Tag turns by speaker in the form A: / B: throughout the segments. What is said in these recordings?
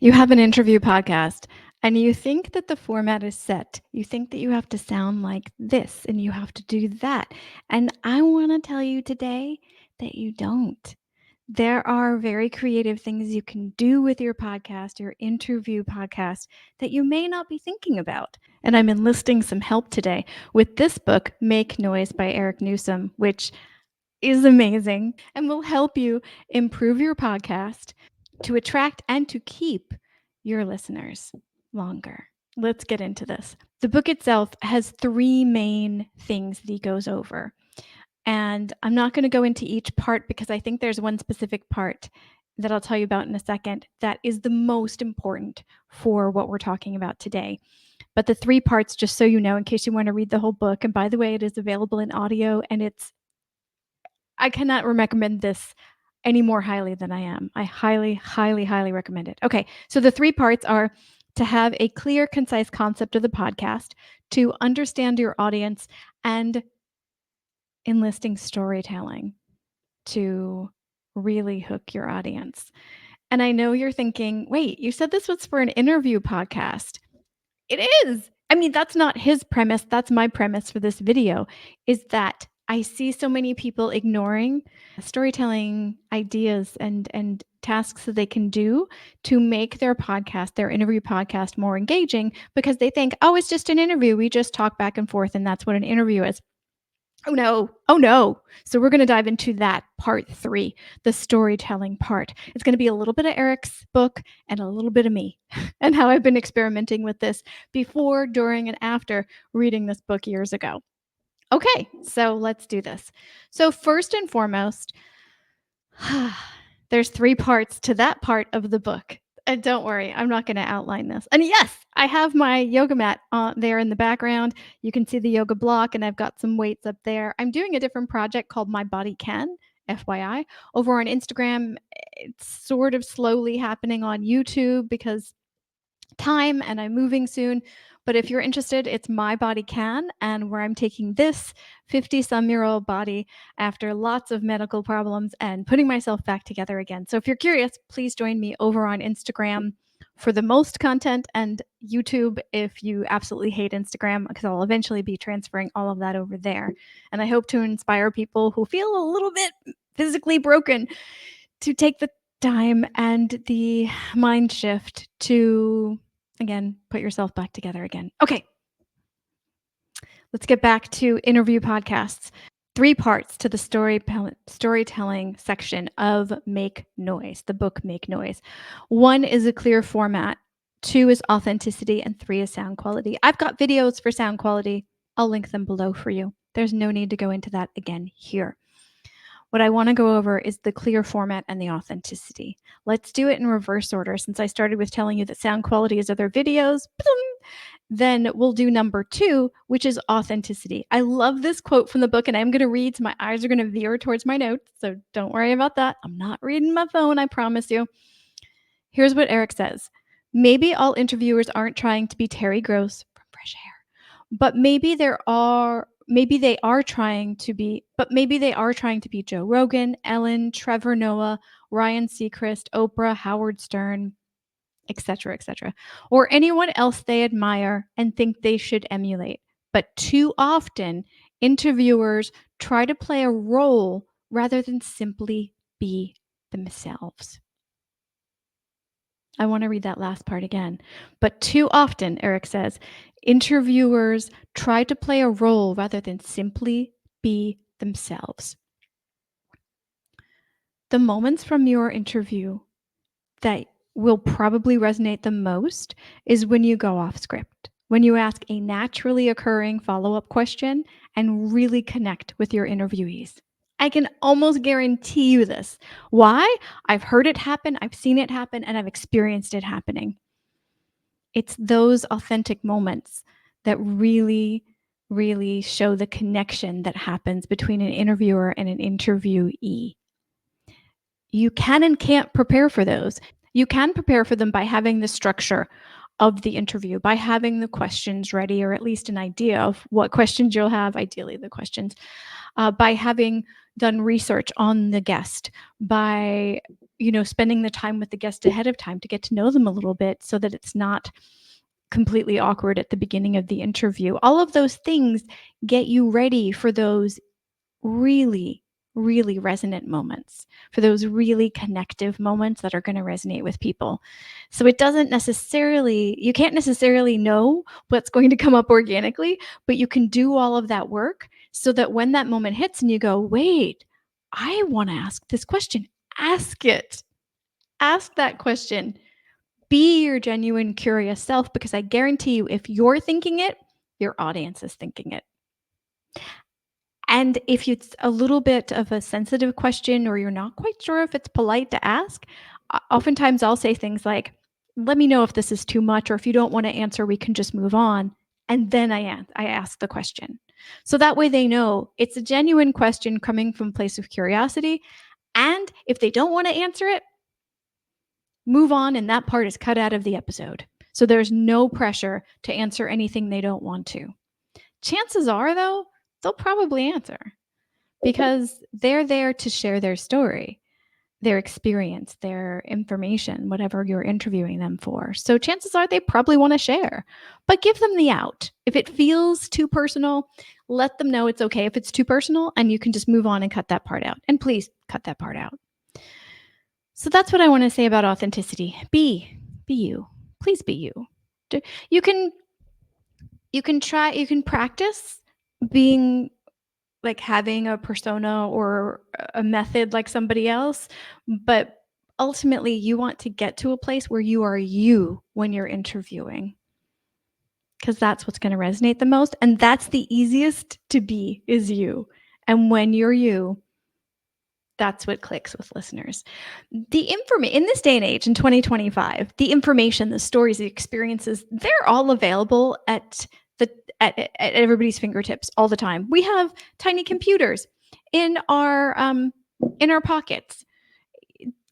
A: You have an interview podcast and you think that the format is set. You think that you have to sound like this and you have to do that. And I want to tell you today that you don't. There are very creative things you can do with your podcast, your interview podcast, that you may not be thinking about. And I'm enlisting some help today with this book, Make Noise by Eric Nuzum, which is amazing and will help you improve your podcast to attract and to keep your listeners longer. Let's get into this. The book itself has three main things that he goes over. And I'm not going to go into each part because I think there's one specific part that I'll tell you about in a second that is the most important for what we're talking about today. But the three parts, just so you know, in case you want to read the whole book, and by the way, it is available in audio and I cannot recommend this any more highly than I am. I highly, highly, highly recommend it. Okay, so the three parts are to have a clear, concise concept of the podcast, to understand your audience, and enlisting storytelling to really hook your audience. And I know you're thinking, wait, you said this was for an interview podcast. It is. I mean, that's not his premise. That's my premise for this video is that I see so many people ignoring storytelling ideas and tasks that they can do to make their podcast, their interview podcast more engaging because they think, "Oh, it's just an interview. We just talk back and forth and that's what an interview is." Oh no. Oh no. So we're going to dive into that part 3, the storytelling part. It's going to be a little bit of Eric's book and a little bit of me and how I've been experimenting with this before, during, and after reading this book years ago. Okay, so let's do this. So first and foremost, there's 3 parts to that part of the book. And don't worry, I'm not going to outline this. And yes, I have my yoga mat there in the background. You can see the yoga block, and I've got some weights up there. I'm doing a different project called My Body Can, FYI, over on Instagram. It's sort of slowly happening on YouTube because time and I'm moving soon. But if you're interested, it's My Body Can, and where I'm taking this 50-some-year-old body after lots of medical problems and putting myself back together again. So if you're curious, please join me over on Instagram for the most content and YouTube if you absolutely hate Instagram, because I'll eventually be transferring all of that over there. And I hope to inspire people who feel a little bit physically broken to take the time and the mind shift to, again, put yourself back together again. Okay, let's get back to interview podcasts. 3 parts to the storytelling section of Make Noise, the book Make Noise. 1 is a clear format, 2 is authenticity, and 3 is sound quality. I've got videos for sound quality. I'll link them below for you. There's no need to go into that again here. What I want to go over is the clear format and the authenticity. Let's do it in reverse order. Since I started with telling you that sound quality is other videos, then we'll do number 2, which is authenticity. I love this quote from the book, and I'm going to read, so my eyes are going to veer towards my notes, so don't worry about that. I'm not reading my phone, I promise you. Here's what Eric says. Maybe all interviewers aren't trying to be Terry Gross from Fresh Air, but maybe they are trying to be Joe Rogan, Ellen, Trevor Noah, Ryan Seacrest, Oprah, Howard Stern, etc., or anyone else they admire and think they should emulate. But too often, interviewers try to play a role rather than simply be themselves. I want to read that last part again. But too often, Eric says, interviewers try to play a role rather than simply be themselves. The moments from your interview that will probably resonate the most is when you go off script, when you ask a naturally occurring follow-up question and really connect with your interviewees. I can almost guarantee you this. Why? I've heard it happen, I've seen it happen, and I've experienced it happening. It's those authentic moments that really, really show the connection that happens between an interviewer and an interviewee. You can and can't prepare for those. You can prepare for them by having the structure of the interview, by having the questions ready, or at least an idea of what questions you'll have, ideally the questions, by having done research on the guest, by spending the time with the guest ahead of time to get to know them a little bit so that it's not completely awkward at the beginning of the interview. All of those things get you ready for those really, really resonant moments, for those really connective moments that are going to resonate with people. So you can't necessarily know what's going to come up organically, but you can do all of that work so that when that moment hits and you go, wait, I want to ask this question, ask it. Ask that question. Be your genuine, curious self, because I guarantee you, if you're thinking it, your audience is thinking it. And if it's a little bit of a sensitive question or you're not quite sure if it's polite to ask, oftentimes I'll say things like, let me know if this is too much, or if you don't want to answer, we can just move on. And then I ask the question. So that way they know it's a genuine question coming from a place of curiosity. And if they don't want to answer it, move on, and that part is cut out of the episode. So there's no pressure to answer anything they don't want to. Chances are, though, they'll probably answer because they're there to share their story, their experience, their information, whatever you're interviewing them for. So chances are they probably want to share, but give them the out. If it feels too personal, let them know it's okay if it's too personal, and you can just move on and cut that part out. And please cut that part out. So that's what I want to say about authenticity. Be you. Please be you. You can practice being like having a persona or a method like somebody else, but ultimately you want to get to a place where you are you when you're interviewing, because that's what's going to resonate the most, and that's the easiest to be, is you. And when you're you, that's what clicks with listeners. In this day and age, in 2025, the information, the stories, the experiences, they're all available at everybody's fingertips all the time. We have tiny computers in our pockets.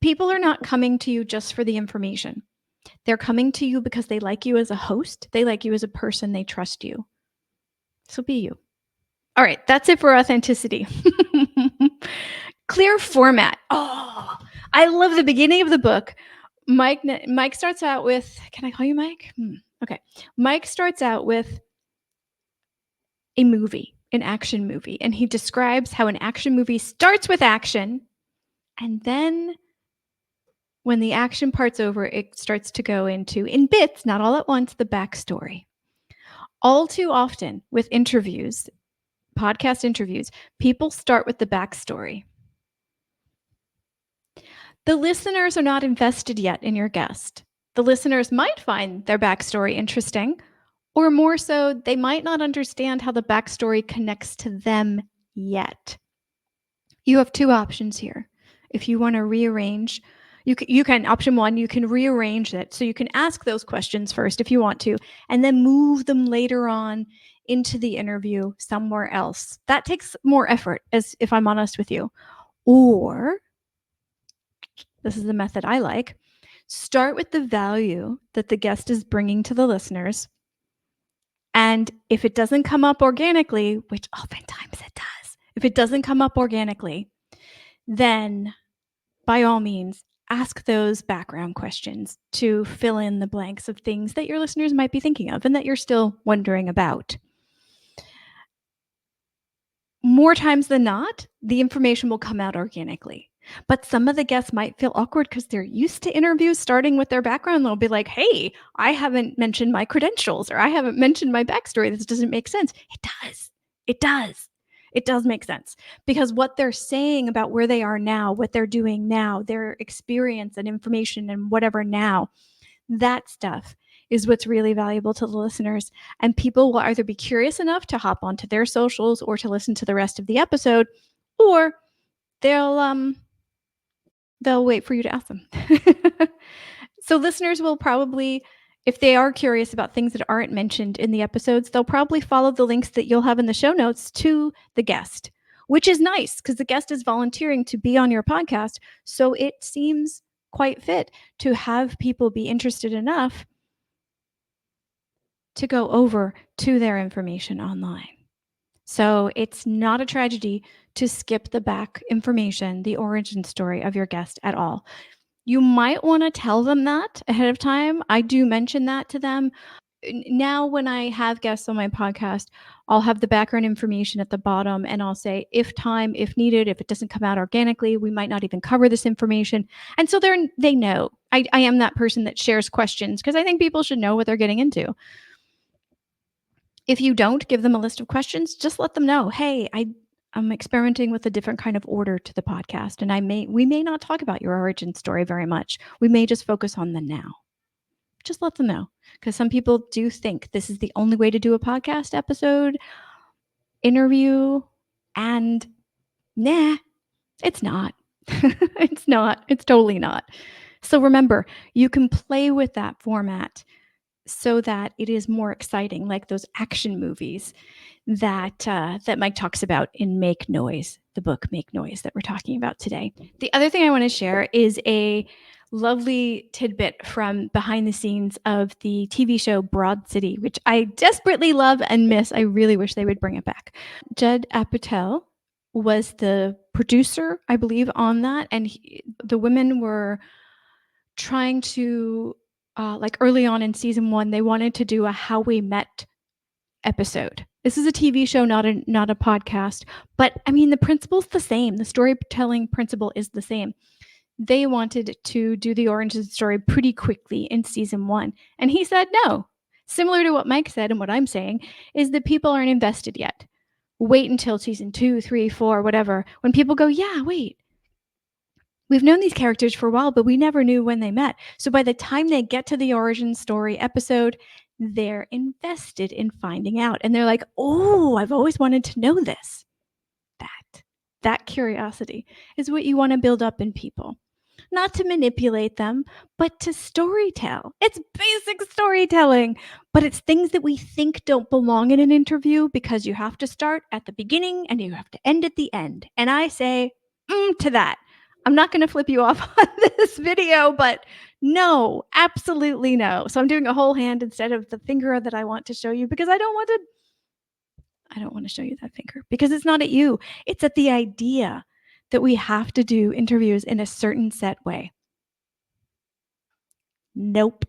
A: People are not coming to you just for the information. They're coming to you because they like you as a host. They like you as a person. They trust you. So be you. All right, that's it for authenticity. Clear format. Oh, I love the beginning of the book. Mike starts out with, can I call you Mike? Okay. Mike starts out with a movie, an action movie, and he describes how an action movie starts with action, and then when the action part's over, it starts to go into, in bits, not all at once, the backstory. All too often with interviews, podcast interviews, people start with the backstory. The listeners are not invested yet in your guest. The listeners might find their backstory interesting, or more so, they might not understand how the backstory connects to them yet. You have two options here. If you want to rearrange, you can option one, you can rearrange it. So you can ask those questions first if you want to, and then move them later on into the interview somewhere else. That takes more effort, as if I'm honest with you. Or, this is the method I like, start with the value that the guest is bringing to the listeners. And if it doesn't come up organically, which oftentimes it does, if it doesn't come up organically, then by all means, ask those background questions to fill in the blanks of things that your listeners might be thinking of and that you're still wondering about. More times than not, the information will come out organically. But some of the guests might feel awkward because they're used to interviews starting with their background. They'll be like, hey, I haven't mentioned my credentials, or I haven't mentioned my backstory. This doesn't make sense. It does. It does. It does make sense, because what they're saying about where they are now, what they're doing now, their experience and information and whatever now, that stuff is what's really valuable to the listeners. And people will either be curious enough to hop onto their socials or to listen to the rest of the episode, or they'll wait for you to ask them. So listeners will probably, if they are curious about things that aren't mentioned in the episodes, they'll probably follow the links that you'll have in the show notes to the guest, which is nice because the guest is volunteering to be on your podcast. So it seems quite fit to have people be interested enough to go over to their information online. So it's not a tragedy to skip the back information, the origin story of your guest at all. You might want to tell them that ahead of time. I do mention that to them. Now, when I have guests on my podcast, I'll have the background information at the bottom and I'll say, if needed, if it doesn't come out organically, we might not even cover this information. And so they know. I am that person that shares questions because I think people should know what they're getting into. If you don't give them a list of questions, just let them know, hey, I'm experimenting with a different kind of order to the podcast, and we may not talk about your origin story very much. We may just focus on the now. Just let them know, because some people do think this is the only way to do a podcast episode, interview, and nah, it's not. It's not. It's totally not. So remember, you can play with that format so that it is more exciting, like those action movies that Mike talks about in Make Noise, the book Make Noise that we're talking about today. The other thing I want to share is a lovely tidbit from behind the scenes of the TV show Broad City, which I desperately love and miss. I really wish they would bring it back. Judd Apatow was the producer, I believe, on that, and the women were trying to like early on in season 1, they wanted to do a How We Met episode. This is a TV show, not a podcast, but I mean the principle's the same. The storytelling principle is the same. They wanted to do the origin story pretty quickly in season 1, and he said no. Similar to what Mike said and what I'm saying is that people aren't invested yet. Wait until season 2, 3, 4, whatever. When people go, yeah, wait, we've known these characters for a while, but we never knew when they met. So by the time they get to the origin story episode, they're invested in finding out. And they're like, oh, I've always wanted to know this. That curiosity is what you want to build up in people. Not to manipulate them, but to storytell. It's basic storytelling, but it's things that we think don't belong in an interview because you have to start at the beginning and you have to end at the end. And I say, to that. I'm not going to flip you off on this video, but no, absolutely no. So I'm doing a whole hand instead of the finger that I want to show you because I don't want to show you that finger because it's not at you. It's at the idea that we have to do interviews in a certain set way. Nope.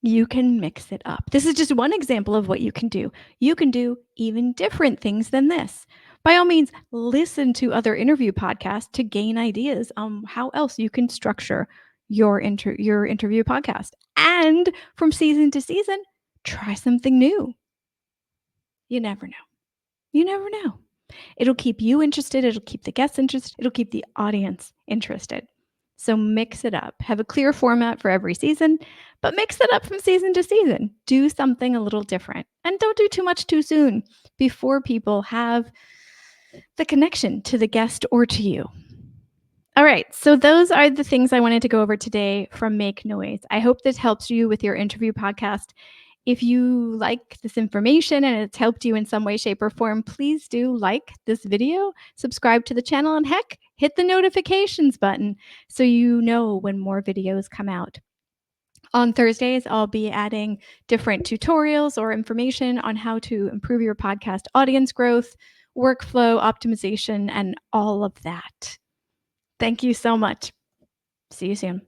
A: You can mix it up. This is just one example of what you can do. You can do even different things than this. By all means, listen to other interview podcasts to gain ideas on how else you can structure your interview podcast. And from season to season, try something new. You never know. You never know. It'll keep you interested. It'll keep the guests interested. It'll keep the audience interested. So mix it up. Have a clear format for every season, but mix it up from season to season. Do something a little different. And don't do too much too soon before people have the connection to the guest or to you. All right, so those are the things I wanted to go over today from Make Noise. I hope this helps you with your interview podcast. If you like this information and it's helped you in some way, shape, or form, please do like this video, subscribe to the channel, and heck, hit the notifications button so you know when more videos come out. On Thursdays, I'll be adding different tutorials or information on how to improve your podcast audience growth, workflow optimization, and all of that. Thank you so much. See you soon.